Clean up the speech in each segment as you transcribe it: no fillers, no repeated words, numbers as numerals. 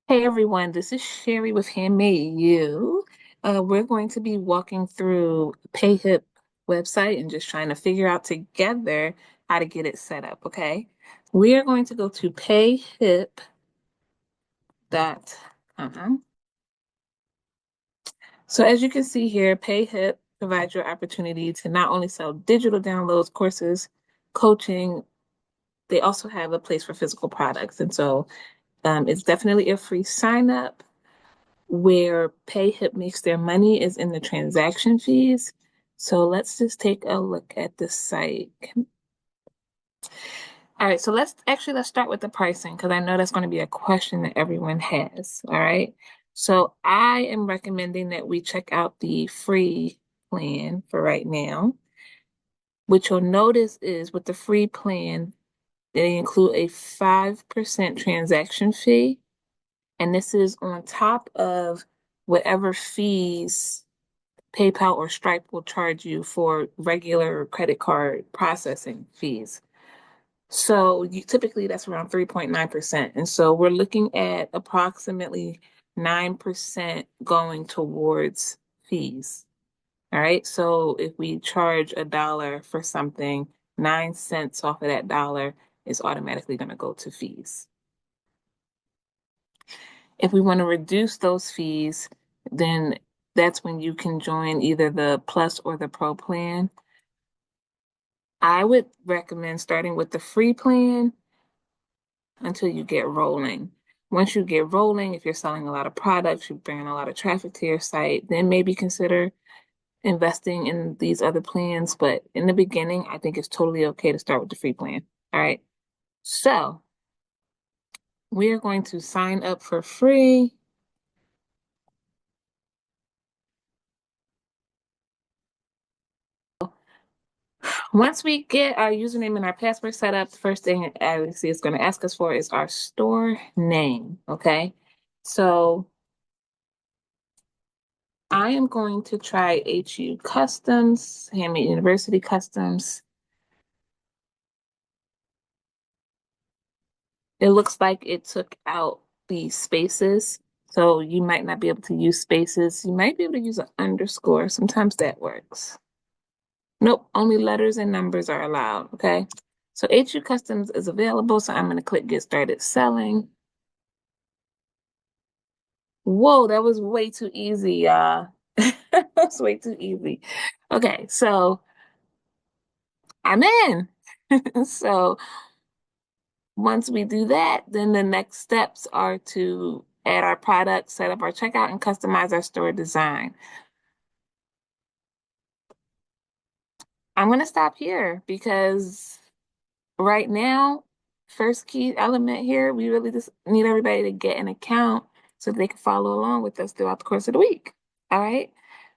Hey everyone, this is Sherry with Handmade U. We're going to be walking through PayHip website and just trying to figure out together how to get it set up, okay? We are going to go to payhip.com. So as you can see here, PayHip provides your opportunity to not only sell digital downloads, courses, coaching, they also have a place for physical products. And so it's definitely a free sign up. Where PayHip makes their money is in the transaction fees. So let's just take a look at the site. All right, so let's start with the pricing because I know that's going to be a question that everyone has. All right. So I am recommending that we check out the free plan for right now. What you'll notice is with the free plan, they include a 5% transaction fee, and this is on top of whatever fees PayPal or Stripe will charge you for regular credit card processing fees. So typically that's around 3.9%. And so we're looking at approximately 9% going towards fees. All right. So if we charge $1 for something, 9 cents off of that dollar is automatically going to go to fees. If we want to reduce those fees, then that's when you can join either the Plus or the Pro plan. I would recommend starting with the free plan until you get rolling. Once you get rolling, if you're selling a lot of products, you're bringing a lot of traffic to your site, then maybe consider investing in these other plans. But in the beginning, I think it's totally okay to start with the free plan. All right. So we are going to sign up for free. Once we get our username and our password set up, the first thing obviously it's going to ask us for is our store name. Okay. So I am going to try HU Customs, Handmade University Customs. It looks like it took out the spaces, so you might not be able to use spaces. You might be able to use an underscore. Sometimes that works. Nope, only letters and numbers are allowed, okay? So HU Customs is available, so I'm going to click Get Started Selling. Whoa, that was way too easy, y'all. That's way too easy. Okay, so I'm in. So once we do that, then the next steps are to add our product, set up our checkout, and customize our store design. I'm going to stop here because right now, first key element here, we really just need everybody to get an account so they can follow along with us throughout the course of the week. All right.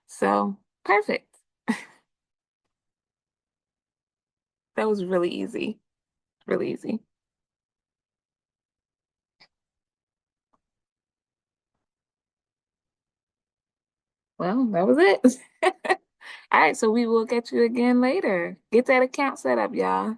So perfect. That was really easy. Really easy. Well, that was it. All right. So we will get you again later. Get that account set up, y'all.